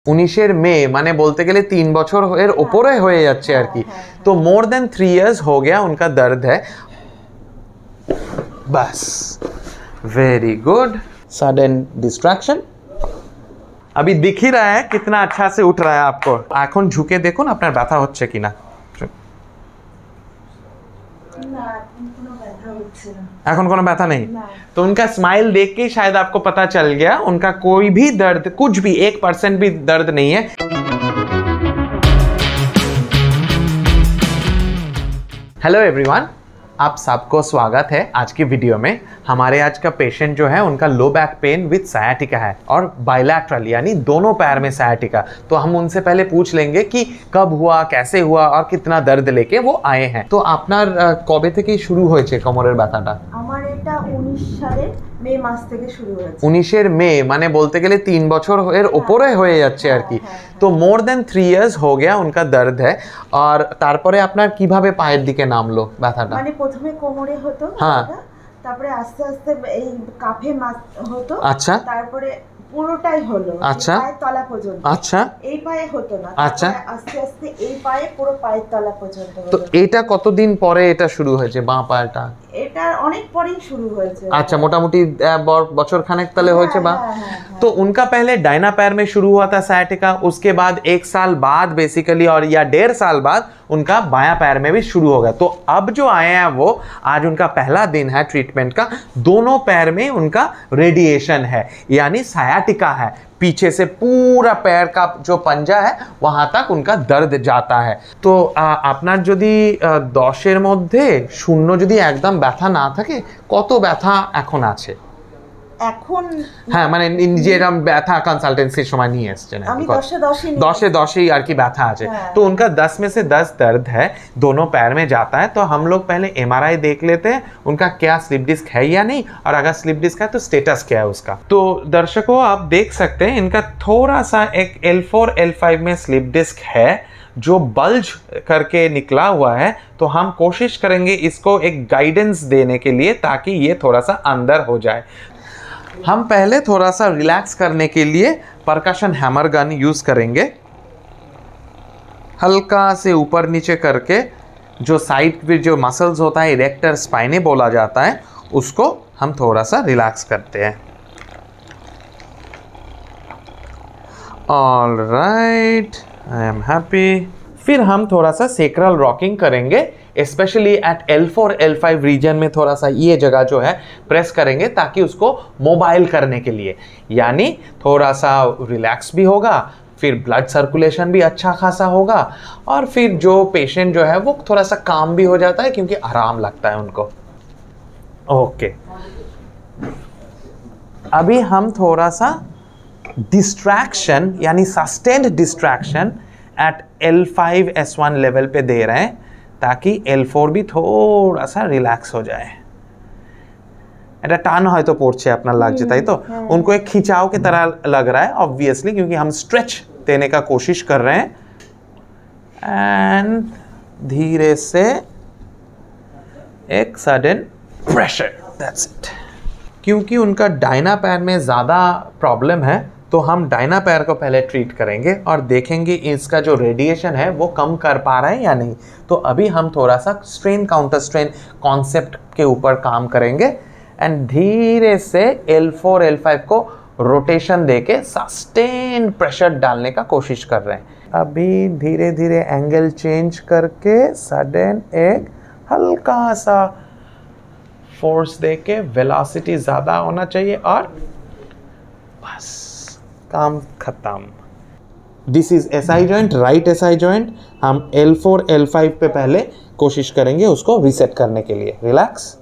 19 মে মানে বলতে গেলে 3 বছরের উপরে হয়ে যাচ্ছে আর কি। तो मोर देन 3 years हो गया उनका दर्द है। बस वेरी गुड। सडन डिस्ट्रैक्शन अभी दिख ही रहा है कितना अच्छा से उठ रहा है आपको। এখন ঝুঁকে দেখুন আপনার ব্যথা হচ্ছে কিনা। এখন কোনো ব্যথা नहीं। तो उनका स्माइल देख के शायद आपको पता चल गया उनका कोई भी दर्द, कुछ भी 1% भी दर्द नहीं है। हेलो एवरीवन, आप सबको स्वागत है आज की वीडियो में। हमारे आज का पेशेंट जो है उनका लो बैक पेन विद सायाटिका है और बायलैटरल यानी दोनों पैर में सायाटिका। तो हम उनसे पहले पूछ लेंगे कि कब हुआ, कैसे हुआ और कितना दर्द लेके वो आए हैं। तो আপনার কবে থেকে শুরু হয়েছে কোমরের ব্যথাটা? আমার এটা 19 সালের মে মাস থেকে শুরু হয়েছে। 19 মে মানে বলতে গেলে 3 বছরের উপরে হয়ে যাচ্ছে আর কি। तो मोर देन 3 years हो गया उनका दर्द है। और তারপরে আপনার কিভাবে পায়ের দিকে নামলো ব্যথাটা? মানে প্রথমে কোমরে হতো, হ্যাঁ, তারপরে আস্তে আস্তে এই কাফে হতো, আচ্ছা, তারপরে পুরোটাই হলো, আচ্ছা, পায়ের তলা পর্যন্ত, আচ্ছা, এই পায়ে হতো না, আচ্ছা, আস্তে আস্তে এই পায়ে পুরো পায়ের তলা পর্যন্ত হলো। তো এটা কতদিন পরে এটা শুরু হয়েছে বাঁ পাটা? এটা অনেক পরেই শুরু হয়েছে। अच्छा मोटामोटी बचर खानेक तले होइछे बा। तो उनका पहले डायना पैर में शुरू हुआ था सायाटिका, उसके बाद 1 साल बाद बेसिकली और या 1.5 साल बाद उनका बायां पैर में भी शुरू हो गया। तो अब जो आए हैं वो आज उनका पहला दिन है ट्रीटमेंट का। दोनों पैर में उनका रेडिएशन है यानी सायाटिका है। पीछे से पूरा पैर का जो पंजा है वहां तक उनका दर्द जाता है। तो আপনার যদি 10-এর মধ্যে 0 যদি একদম ব্যথা না থাকে কত ব্যথা এখন আছে? এখন হ্যাঁ মানে যেরকম ব্যথা कंसल्टेंसीর সময় নিয়ে আসছেন আমি 10-এ 10 আর কি ব্যথা আছে। तो उनका 10 में से 10 दर्द है, दोनों पैर में जाता है। तो हम लोग पहले एमआरआई देख लेते हैं उनका क्या स्लिप डिस्क है या नहीं, और अगर स्लिप डिस्क है तो स्टेटस क्या है उसका। तो दर्शकों आप देख सकते हैं इनका थोड़ा सा एक L4 L5 में स्लिप डिस्क है जो बल्ज करके निकला हुआ है। तो हम कोशिश करेंगे इसको एक गाइडेंस देने के लिए ताकि ये थोड़ा सा अंदर हो जाए। हम पहले थोड़ा सा रिलैक्स करने के लिए परकशन हैमर गन यूज़ करेंगे। हल्का से ऊपर नीचे करके जो साइड पे जो मसल्स होता है इरेक्टर स्पाइने बोला जाता है उसको हम थोड़ा सा रिलैक्स करते हैं। All right, I am happy. फिर हम थोड़ा सा सेक्रल रॉकिंग करेंगे, specially at L4 L5 region में थोड़ा सा ये जगह जो है प्रेस करेंगे ताकि उसको मोबाइल करने के लिए, यानी थोड़ा सा रिलैक्स भी होगा, फिर ब्लड सर्कुलेशन भी अच्छा खासा होगा और फिर जो पेशेंट जो है वो थोड़ा सा काम भी हो जाता है क्योंकि आराम लगता है उनको। ओके, अभी हम थोड़ा सा डिस्ट्रैक्शन यानी sustained distraction eight L5 S1 level पे दे रहे हैं ताकि L4 भी थोड़ा सा रिलैक्स हो जाए। এটা টান হয়তো পড়ছে আপনার লাগছে তাই তো? उनको एक खिंचाव की तरह लग रहा है ऑब्वियसली क्योंकि हम स्ट्रेच देने का कोशिश कर रहे हैं। एंड धीरे से एक सडन प्रेशर, दैट्स इट। क्योंकि उनका डायना पैर में ज़्यादा प्रॉब्लम है तो हम डायना पैर को पहले ट्रीट करेंगे और देखेंगे इसका जो रेडिएशन है वो कम कर पा रहा है या नहीं। तो अभी हम थोड़ा सा स्ट्रेन काउंटर स्ट्रेन कॉन्सेप्ट के ऊपर काम करेंगे एंड धीरे से L4 L5 को रोटेशन देके सस्टेन प्रेशर डालने का कोशिश कर रहे हैं। अभी धीरे धीरे एंगल चेंज करके सडन एक हल्का सा फोर्स देके वेलोसिटी ज़्यादा होना चाहिए और बस काम खत्म। This is SI joint, right SI joint. हम L4 L5 पे पहले कोशिश करेंगे उसको रिसेट करने के लिए। रिलैक्स,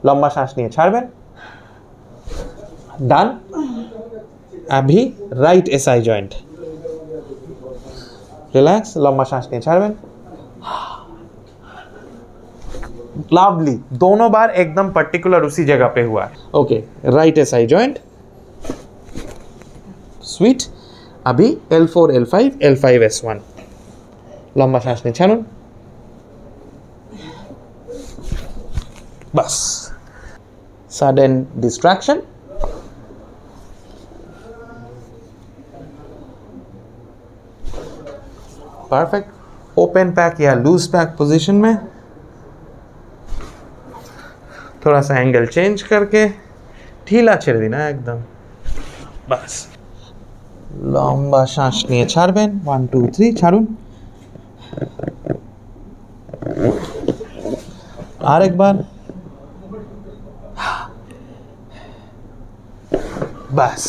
लंबा सांस लिए छाड़बें, डन। अभी राइट SI जॉइंट, रिलैक्स, लंबा सांस लिए छाड़बें। लवली, दोनों बार एकदम पर्टिकुलर उसी जगह पे हुआ है। Okay, right SI joint, sweet. अभी L4 L5 L5 S1, लंबा सांस नहीं छाड़ून, बस। Sudden distraction, perfect. Open pack या लूज पैक पोजीशन में थोड़ा सा एंगल चेंज करके ढीला ছেড়ে দিন একদম, বাস। লম্বা শ্বাস নিয়ে ছাড়বেন, 1 2 3 ছাড়ুন। আরেকবার, बस।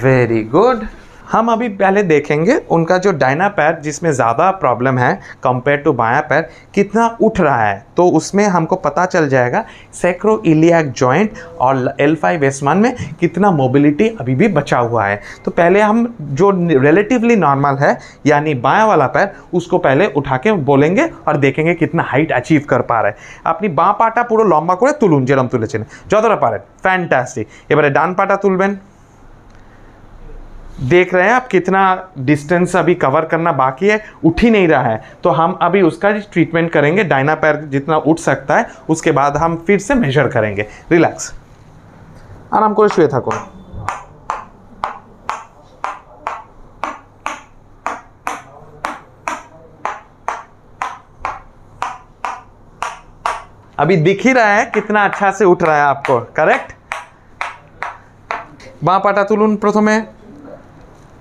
Very good. हम अभी पहले देखेंगे उनका जो दाहिना पैर जिसमें ज़्यादा प्रॉब्लम है कंपेयर टू बायां पैर कितना उठ रहा है, तो उसमें हमको पता चल जाएगा सैक्रोइलियाक जॉइंट और L5S1 में कितना मोबिलिटी अभी भी बचा हुआ है। तो पहले हम जो रिलेटिवली नॉर्मल है यानी बायां वाला पैर उसको पहले उठा के बोलेंगे और देखेंगे कितना हाइट अचीव कर पा रहा है। अपनी बाँ पाटा पूरा लम्बा করে তুলুন, যেরকম তুলেছেন যতটা পারেন, ফ্যান্টাস্টিক। এবারে ডান পাটা তুলবেন। देख रहे हैं आप कितना डिस्टेंस अभी कवर करना बाकी है, उठ ही नहीं रहा है, तो हम अभी उसका ट्रीटमेंट करेंगे। दाहिना पैर जितना उठ सकता है उसके बाद हम फिर से मेजर करेंगे। रिलैक्स, आराम করে শুয়ে থাকুন। अभी दिख ही रहा है कितना अच्छा से उठ रहा है आपको, करेक्ट। बाँ पाटा तुलुन प्रथमे,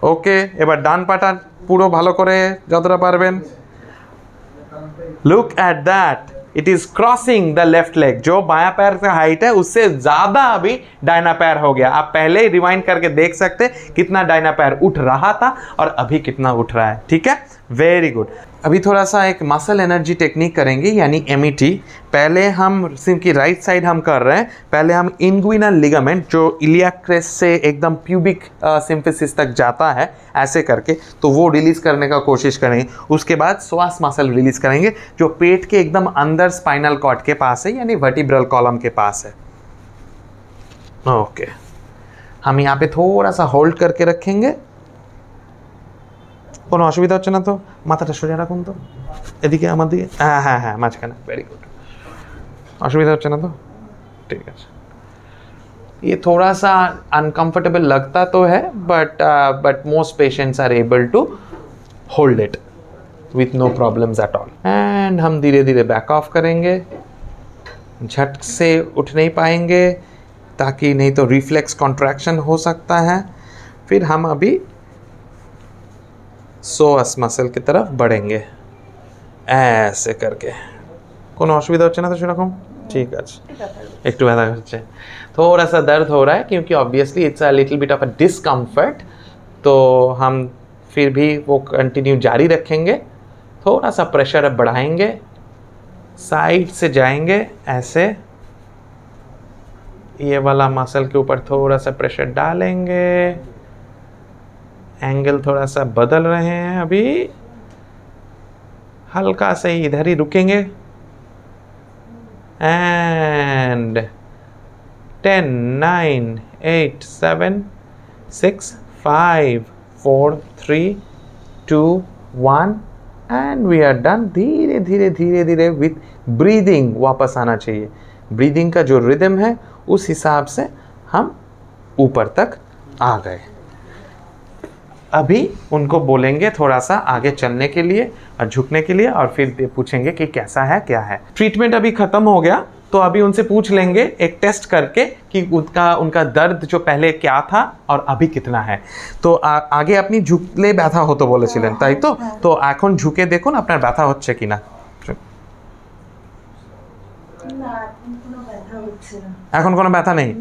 ओके। এবার ডান পাটা পুরো ভালো করে যতটা পারবেন। Look at that, it is crossing the left leg. जो बायां पैर का हाइट है उससे ज़्यादा अभी दाहिना पैर हो गया। आप पहले ही रिवाइंड करके देख सकते कितना दाहिना पैर उठ रहा था और अभी कितना उठ रहा है, ठीक है। Very good. अभी थोड़ा सा एक मसल एनर्जी टेक्निक करेंगे यानी MET। पहले हम सिर्फ की राइट साइड हम कर रहे हैं। पहले हम इंग्विनल लिगामेंट जो इलियाक क्रेस्ट से एकदम प्यूबिक सिम्फिसिस तक जाता है ऐसे करके, तो वो रिलीज़ करने का कोशिश करेंगे। उसके बाद श्वास मसल रिलीज़ करेंगे जो पेट के एकदम अंदर स्पाइनल कॉर्ड के पास है यानी वर्टिब्रल कॉलम के पास है। ओके, हम यहाँ पे थोड़ा सा होल्ड करके रखेंगे। কোনো অসুবিধা হচ্ছে না তো? মাথাটা সোজা রাখুন তো, এদিকে আমার দিকে। হ্যাঁ হ্যাঁ হ্যাঁ, মাঝখানে। Very good. অসুবিধা হচ্ছে না তো? ঠিক আছে। ये थोड़ा सा अनकंफर्टेबल लगता तो है but most patients are able to hold it with no problems at all. And हम धीरे धीरे बैक ऑफ करेंगे। झट से उठ नहीं पाएंगे ताकि नहीं तो रिफ्लेक्स कॉन्ट्रैक्शन हो सकता है। फिर हम अभी सोअस मसल की तरफ बढ़ेंगे ऐसे करके। কোনো অসুবিধা হচ্ছে না তো সেরকম? ঠিক আছে, একটু ব্যথা হচ্ছে, थोड़ा सा दर्द हो रहा है क्योंकि obviously it's a little bit of a discomfort, तो हम फिर भी वो कंटिन्यू जारी रखेंगे। थोड़ा सा प्रेशर अब बढ़ाएंगे, साइड से जाएंगे ऐसे, ये वाला मसल के ऊपर थोड़ा सा प्रेशर डालेंगे। एंगल थोड़ा सा बदल रहे हैं, अभी हल्का से इधर ही रुकेंगे। And 10 9 8 7 6 5 4 3 2 1 and we are done. धीरे धीरे धीरे धीरे विथ ब्रीदिंग वापस आना चाहिए। ब्रीदिंग का जो रिदम है उस हिसाब से हम ऊपर तक आ गए। अभी उनको बोलेंगे थोड़ा सा आगे चलने के लिए और झुकने के लिए, और फिर पूछेंगे कि कैसा है क्या है। ट्रीटमेंट अभी ख़त्म हो गया, तो अभी उनसे पूछ लेंगे एक टेस्ट करके कि उनका दर्द जो पहले क्या था और अभी कितना है। तो आगे अपनी झुकले ব্যথা হতো বলেছিলেন তাই তো? তো এখন ঝুঁকে দেখুন আপনার ব্যথা হচ্ছে কিনা। এখন কোনো ব্যথা नहीं,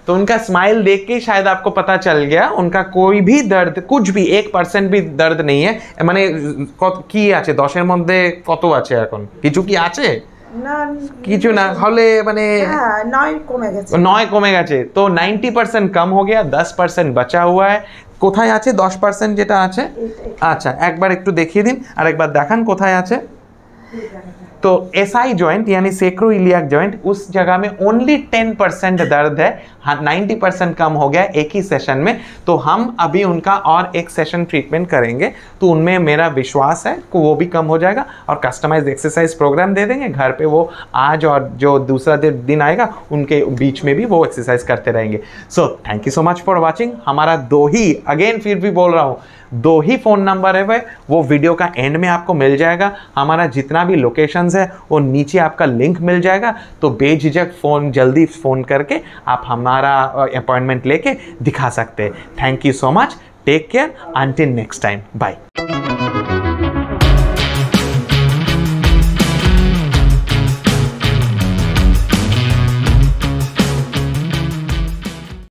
तो उनका स्माइल देख के शायद आपको पता चल गया उनका कोई भी दर्द, कुछ भी 1% भी दर्द नहीं है। মানে কি আছে 10 এর মধ্যে কত আছে এখন? কিছু কি আছে? না, কিছু না হলে মানে 9 কমে গেছে, তো 90% कम हो गया, 10% बचा हुआ है। কোথায় আছে 10% যেটা আছে? আচ্ছা, একবার একটু দেখিয়ে দিন, আর একবার দেখান কোথায় আছে। तो SI जॉइंट यानी सेक्रोइलियाक जॉइंट, उस जगह में ओनली 10% दर्द है। हाँ, 90% कम हो गया एक ही सेशन में। तो हम अभी उनका और एक सेशन ट्रीटमेंट करेंगे, तो उनमें मेरा विश्वास है कि वो भी कम हो जाएगा और कस्टमाइज एक्सरसाइज प्रोग्राम दे देंगे घर पे। वो आज और जो दूसरा दिन आएगा उनके बीच में भी वो एक्सरसाइज करते रहेंगे। So thank you so much for watching. हमारा 2 ही, अगेन फिर भी बोल रहा हूँ, 2 ही फ़ोन नंबर है वो वीडियो का एंड में आपको मिल जाएगा। हमारा जितना भी लोकेशंस है वो नीचे आपका लिंक मिल जाएगा। तो बेझिझक जल्दी फ़ोन करके आप हमारा अपॉइंटमेंट लेके दिखा सकते हैं। Thank you so much, take care, until next time, bye.